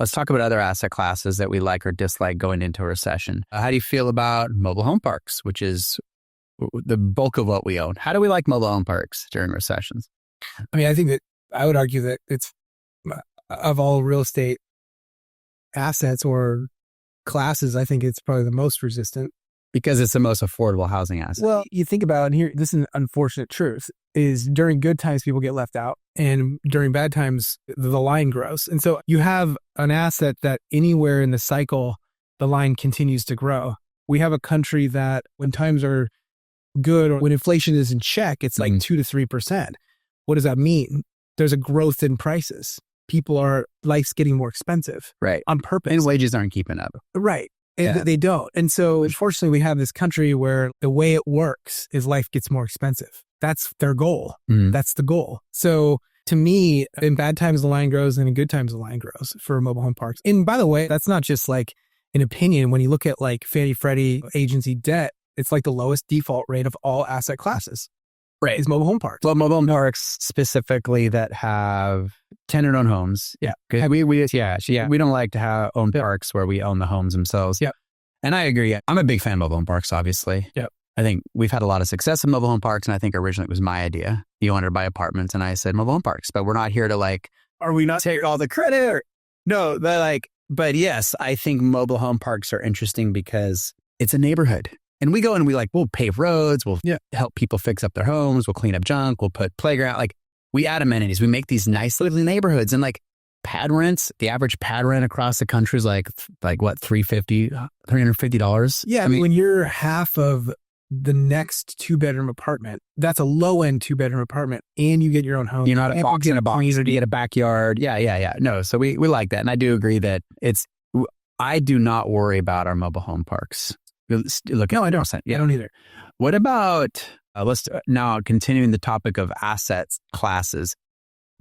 Let's talk about other asset classes that we like or dislike going into a recession. How do you feel about mobile home parks, which is the bulk of what we own? How do we like mobile home parks during recessions? I mean, I think that I would argue that it's of all real estate assets or classes, I think it's probably the most resistant. Because it's the most affordable housing asset. Well, you think about, and here, this is an unfortunate truth, is during good times, people get left out. And during bad times, the line grows. And so you have an asset that anywhere in the cycle, the line continues to grow. We have a country that when times are good or when inflation is in check, it's like 2 to 3%. What does that mean? There's a growth in prices. Life's getting more expensive. Right. On purpose. And wages aren't keeping up. Right. And they don't. And so unfortunately, we have this country where the way it works is life gets more expensive. That's their goal. That's the goal. So to me, in bad times, the line grows, and in good times, the line grows for mobile home parks. And by the way, that's not just like an opinion. When you look at like Fannie Freddie agency debt, it's like the lowest default rate of all asset classes. Right. Is mobile home parks. Well, mobile home parks specifically that have tenant-owned homes. Yeah. We don't like to own parks where we own the homes themselves. Yeah. And I agree. I'm a big fan of mobile home parks, obviously. Yeah. I think we've had a lot of success in mobile home parks, and I think originally it was my idea. You wanted to buy apartments, and I said mobile home parks, but we're not here to like, are we not taking all the credit? Or, no, but yes, I think mobile home parks are interesting because it's a neighborhood. And we go and we'll pave roads, we'll help people fix up their homes, we'll clean up junk, we'll put playground, like we add amenities. We make these nice little neighborhoods, and like pad rents, the average pad rent across the country is like what, $350? Yeah. I mean, when you're half of the next 2-bedroom apartment, that's a low end 2-bedroom apartment, and you get your own home. You're not a box in a box, you get a backyard. Yeah. No, so we like that. And I do agree that I do not worry about our mobile home parks. Look, no, I don't. Yeah, I don't either. What about, let's now continuing the topic of assets classes,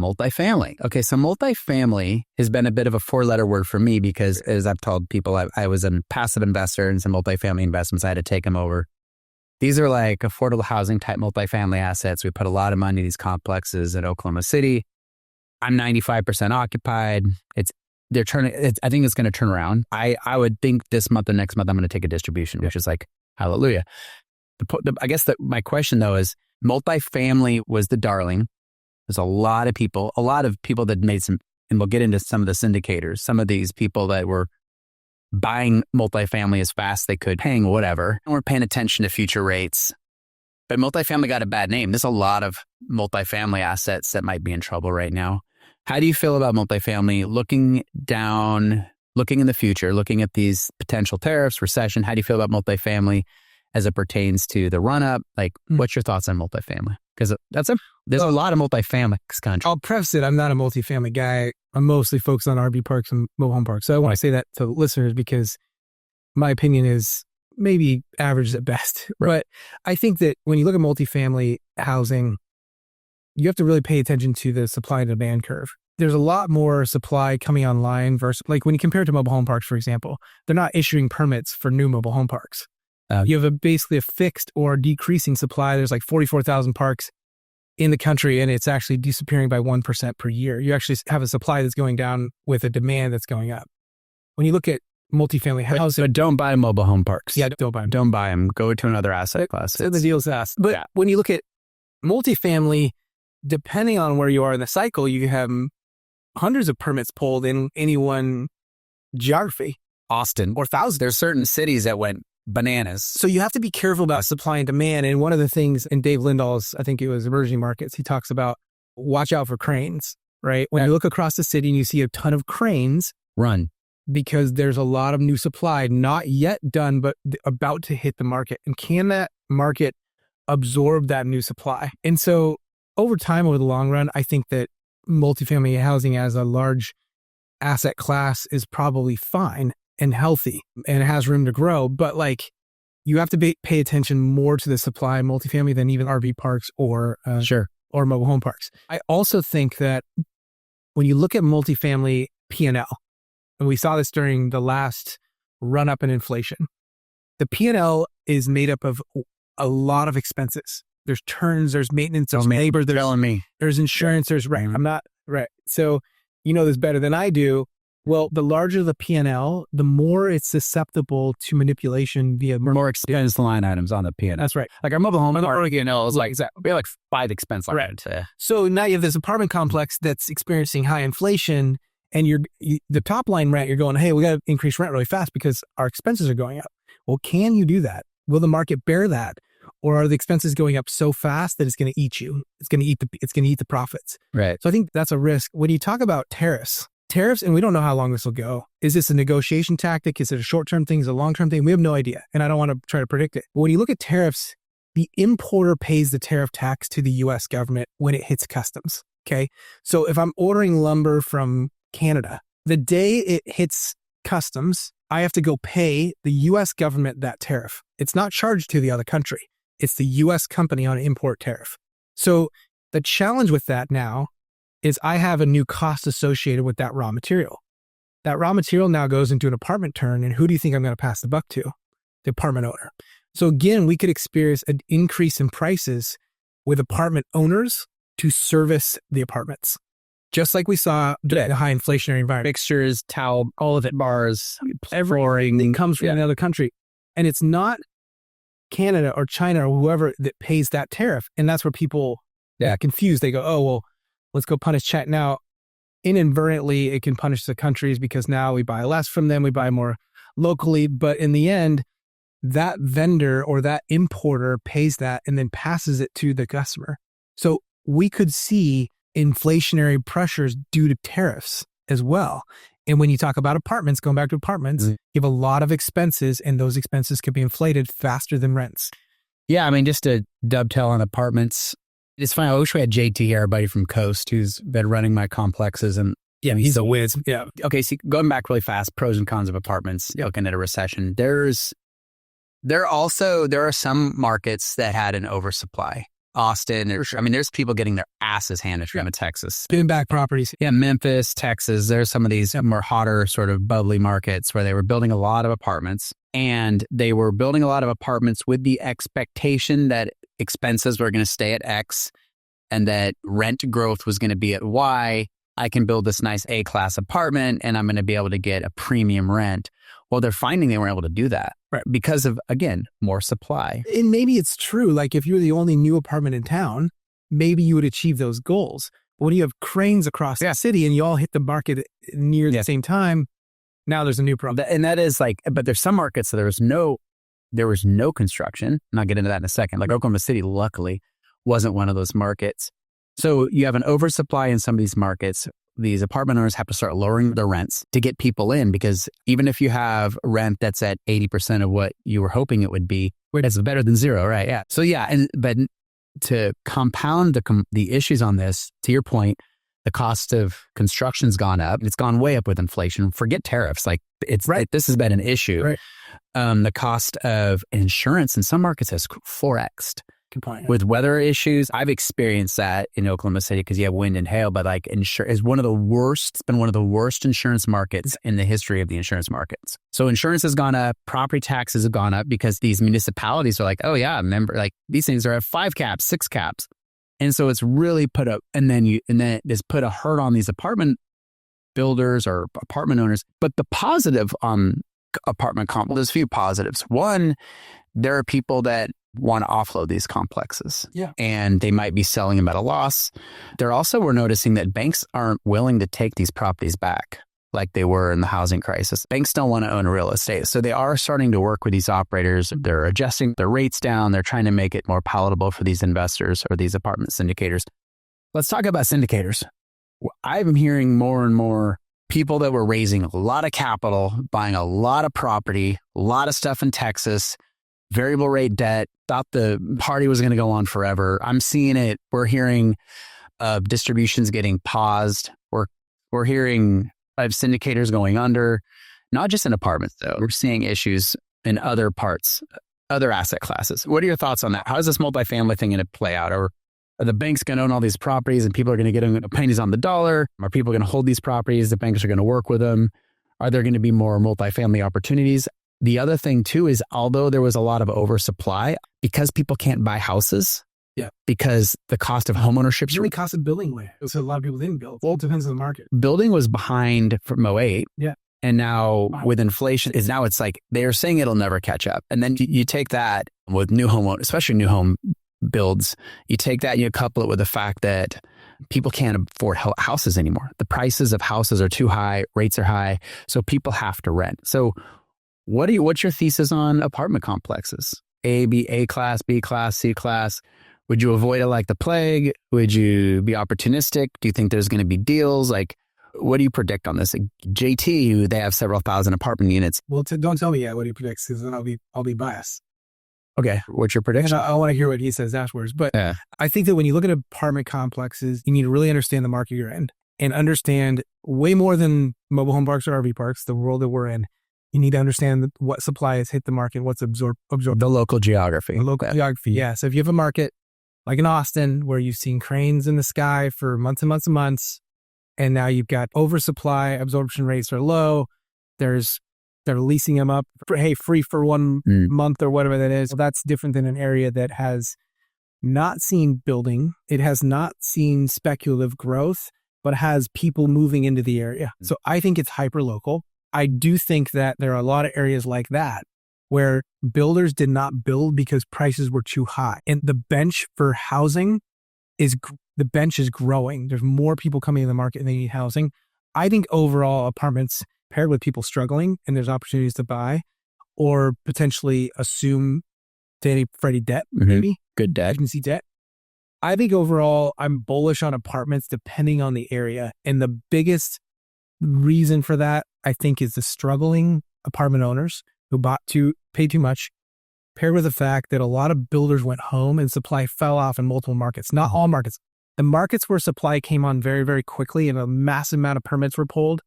multifamily. Okay, so multifamily has been a bit of a 4-letter word for me because, as I've told people, I was a passive investor in some multifamily investments. I had to take them over. These are like affordable housing type multifamily assets. We put a lot of money in these complexes in Oklahoma City. I'm 95% occupied. I think it's going to turn around. I would think this month or next month, I'm going to take a distribution, which is like, hallelujah. I guess my question though is multifamily was the darling. There's a lot of people that made some, and we'll get into some of the syndicators, some of these people that were buying multifamily as fast as they could, paying whatever, and we're paying attention to future rates. But multifamily got a bad name. There's a lot of multifamily assets that might be in trouble right now. How do you feel about multifamily looking in the future, looking at these potential tariffs, recession? How do you feel about multifamily as it pertains to the run-up? Like, what's your thoughts on multifamily? Because there's a lot of multifamily in this country. I'll preface it. I'm not a multifamily guy. I'm mostly focused on RV parks and mobile home parks. So I want to say that to listeners because my opinion is maybe average at best. Right. But I think that when you look at multifamily housing, you have to really pay attention to the supply and demand curve. There's a lot more supply coming online versus, like when you compare it to mobile home parks, for example, they're not issuing permits for new mobile home parks. You have basically a fixed or decreasing supply. There's like 44,000 parks in the country, and it's actually disappearing by 1% per year. You actually have a supply that's going down with a demand that's going up. When you look at multifamily housing. But don't buy mobile home parks. Yeah, don't buy them. Don't buy them. Go to another asset class. So the deal's asked. But when you look at multifamily, depending on where you are in the cycle, you have hundreds of permits pulled in any one geography. Austin. Or thousands. There's certain cities that went bananas. So you have to be careful about supply and demand. And one of the things in Dave Lindahl's, I think it was Emerging Markets, he talks about watch out for cranes, right? When you look across the city and you see a ton of cranes, run. Because there's a lot of new supply, not yet done, but about to hit the market. And can that market absorb that new supply? And so over time, over the long run, I think that multifamily housing as a large asset class is probably fine and healthy and has room to grow. But like, you have to pay attention more to the supply of multifamily than even RV parks or mobile home parks. I also think that when you look at multifamily P&L, and we saw this during the last run up in inflation, the P&L is made up of a lot of expenses. There's turns, there's maintenance, there's labor, there's insurance, there's rent. I'm not right. So you know this better than I do. Well, the larger the P&L, the more it's susceptible to manipulation via more expense line items on the P&L. That's right. Like our mobile home park, is like we have like 5 expense line items. So now you have this apartment complex that's experiencing high inflation, and the top line rent, you're going, hey, we got to increase rent really fast because our expenses are going up. Well, can you do that? Will the market bear that? Or are the expenses going up so fast that it's going to eat you? It's going to eat the profits. Right. So I think that's a risk. When you talk about tariffs, and we don't know how long this will go. Is this a negotiation tactic? Is it a short-term thing? Is it a long-term thing? We have no idea. And I don't want to try to predict it. But when you look at tariffs, the importer pays the tariff tax to the US government when it hits customs. Okay. So if I'm ordering lumber from Canada, the day it hits customs, I have to go pay the US government that tariff. It's not charged to the other country. It's the US company on import tariff. So the challenge with that now is I have a new cost associated with that raw material. That raw material now goes into an apartment turn, and who do you think I'm going to pass the buck to? The apartment owner. So again, we could experience an increase in prices with apartment owners to service the apartments. Just like we saw in a high inflationary environment. Fixtures, towel, all of it, bars, everything comes from another country. And it's not Canada or China or whoever that pays that tariff. And that's where people get confused. They go, oh, well, let's go punish China. Now, inadvertently, it can punish the countries because now we buy less from them, we buy more locally. But in the end, that vendor or that importer pays that and then passes it to the customer. So we could see inflationary pressures due to tariffs as well. And when you talk about apartments, going back to apartments, you have a lot of expenses, and those expenses could be inflated faster than rents. Yeah, I mean, just to dovetail on apartments, it's funny. I wish we had JT here, everybody from Coast, who's been running my complexes. And he's a whiz. Yeah. Okay, so going back really fast, pros and cons of apartments, looking at a recession. There are some markets that had an oversupply. Austin, I mean, there's people getting their asses handed from Texas. Spin back properties. Yeah, Memphis, Texas. There's some of these more hotter, sort of bubbly markets where they were building a lot of apartments. And they were building a lot of apartments with the expectation that expenses were going to stay at X and that rent growth was going to be at Y. I can build this nice A-class apartment and I'm going to be able to get a premium rent. Well, they're finding they weren't able to do that because of, again, more supply. And maybe it's true. Like if you were the only new apartment in town, maybe you would achieve those goals. But when you have cranes across the city and you all hit the market near the same time, now there's a new problem. And that is like, but there's some markets that there was no construction. And I'll get into that in a second. Like Oklahoma City, luckily, wasn't one of those markets. So you have an oversupply in some of these markets. These apartment owners have to start lowering their rents to get people in, because even if you have rent that's at 80% of what you were hoping it would be, it's better than zero, right? Yeah. So but to compound the issues on this, to your point, the cost of construction's gone up. It's gone way up with inflation. Forget tariffs. Like this has been an issue. Right. The cost of insurance in some markets has 4x'd. Good point. With weather issues, I've experienced that in Oklahoma City because you have wind and hail, but like insurance is one of the worst. It's been one of the worst insurance markets in the history of the insurance markets. So insurance has gone up, property taxes have gone up because these municipalities are like, oh yeah, remember, like these things are at 5 caps, 6 caps. And so it's really put it's put a hurt on these apartment builders or apartment owners. But the positive on apartment complex, there's a few positives. One, there are people that want to offload these complexes. Yeah. And they might be selling them at a loss. We're noticing that banks aren't willing to take these properties back like they were in the housing crisis. Banks don't want to own real estate. So they are starting to work with these operators. They're adjusting their rates down. They're trying to make it more palatable for these investors or these apartment syndicators. Let's talk about syndicators. I'm hearing more and more people that were raising a lot of capital, buying a lot of property, a lot of stuff in Texas, variable rate debt, thought the party was going to go on forever. I'm seeing it. We're hearing of distributions getting paused. We're hearing of syndicators going under, not just in apartments though. We're seeing issues in other parts, other asset classes. What are your thoughts on that? How is this multifamily thing going to play out? Or are the banks going to own all these properties and people are going to get pennies on the dollar? Are people going to hold these properties? The banks are going to work with them. Are there going to be more multifamily opportunities? The other thing too is, although there was a lot of oversupply, because people can't buy houses, because the cost of homeownership, It's really cost of building land. So a lot of people didn't build. Well, it depends on the market. building was behind from '08. Yeah. And now with inflation, it's like they're saying it'll never catch up. And then you take that with new home, especially new home builds, you take that and you couple it with the fact that people can't afford houses anymore. The prices of houses are too high, rates are high, so people have to rent. So what's your thesis on apartment complexes? A class, B class, C class? Would you avoid it like the plague? Would you be opportunistic? Do you think there's going to be deals? Like, what do you predict on this? Like JT, they have several thousand apartment units. Well, don't tell me yet what he predicts, because then I'll be biased. Okay, what's your prediction? I want to hear what he says afterwards. But I think that when you look at apartment complexes, you need to really understand the market you're in and understand way more than mobile home parks or RV parks, the world that we're in. You need to understand what supply has hit the market, what's absorbed. The local geography. Geography, yeah. So if you have a market like in Austin, where you've seen cranes in the sky for months and months and months, and now you've got oversupply, absorption rates are low, they're leasing them up for, hey, free for 1 month or whatever that is. Well, that's different than an area that has not seen building. It has not seen speculative growth, but has people moving into the area. So I think it's hyper local. I do think that there are a lot of areas like that where builders did not build because prices were too high. And the bench for housing is growing. There's more people coming in the market and they need housing. I think overall apartments paired with people struggling and there's opportunities to buy or potentially assume Fannie Freddie debt, maybe. Good debt. Agency debt. I think overall I'm bullish on apartments depending on the area. And the biggest reason for that, I think, is the struggling apartment owners who paid too much, paired with the fact that a lot of builders went home and supply fell off in multiple markets. Not all markets. The markets where supply came on very, very quickly and a massive amount of permits were pulled,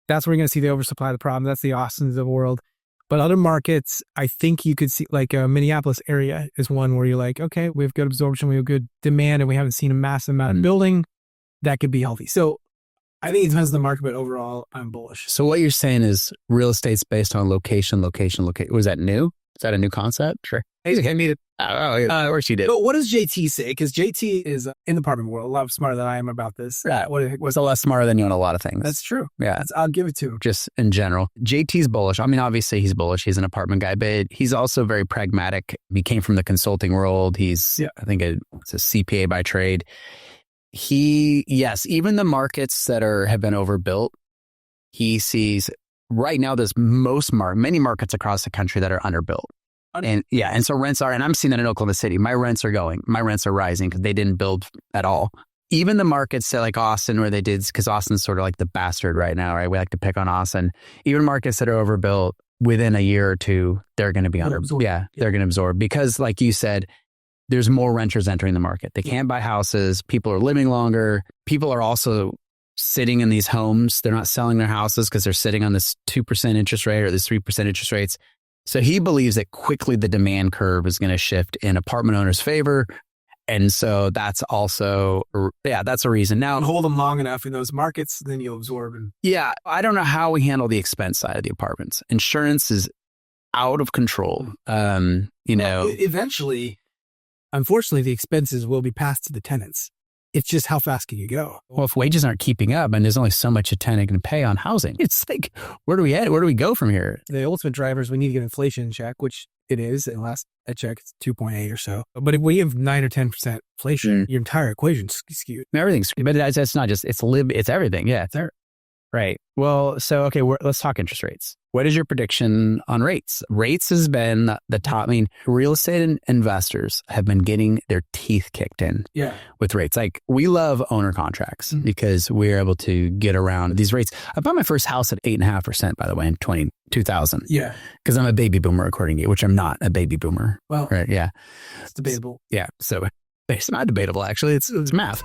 that's where you're going to see the oversupply of the problem. That's the Austins of the world. But other markets, I think you could see, like Minneapolis area is one where you're like, okay, we have good absorption, we have good demand, and we haven't seen a massive amount of building. That could be healthy. So I think it depends on the market, but overall, I'm bullish. So what you're saying is real estate's based on location. Was that new? Is that a new concept? Sure. I mean, of course you did. But what does JT say? Because JT is in the apartment world a lot smarter than I am about this. Right. Was a lot smarter than you on a lot of things. That's true. Yeah. I'll give it to him. Just in general. JT's bullish. I mean, obviously he's bullish. He's an apartment guy, but he's also very pragmatic. He came from the consulting world. He's, I think it's a CPA by trade. Even the markets that have been overbuilt, he sees right now there's many markets across the country that are underbuilt. And so rents are, and I'm seeing that in Oklahoma City. My rents are rising because they didn't build at all. Even the markets that like Austin, where they did, because Austin's sort of like the bastard right now, right? We like to pick on Austin. Even markets that are overbuilt, within a year or two, they're going to be they're going to absorb because, like you said, there's more renters entering the market. They can't buy houses. People are living longer. People are also sitting in these homes. They're not selling their houses because they're sitting on this 2% interest rate or this 3% interest rates. So he believes that quickly the demand curve is going to shift in apartment owners' favor. And so that's also, that's a reason. Now, and hold them long enough in those markets, then you'll absorb. I don't know how we handle the expense side of the apartments. Insurance is out of control. Eventually, unfortunately, the expenses will be passed to the tenants. It's just how fast can you go? Well, if wages aren't keeping up and there's only so much a tenant can pay on housing, it's like, where do we head? Where do we go from here? The ultimate driver is we need to get inflation in check, which it is. And last I checked, it's 2.8 or so. But if we have 9 or 10% inflation, your entire equation's skewed. Everything's, but it's not just, it's everything. Yeah. It's right. Well, so, okay, let's talk interest rates. What is your prediction on rates? Rates has been the top. I mean, real estate investors have been getting their teeth kicked in with rates. Like, we love owner contracts because we're able to get around these rates. I bought my first house at 8.5%, by the way, in 2000. Yeah. Because I'm a baby boomer, according to you, which I'm not a baby boomer. Well, right. Yeah. It's debatable. Yeah. So it's not debatable, actually. It's math.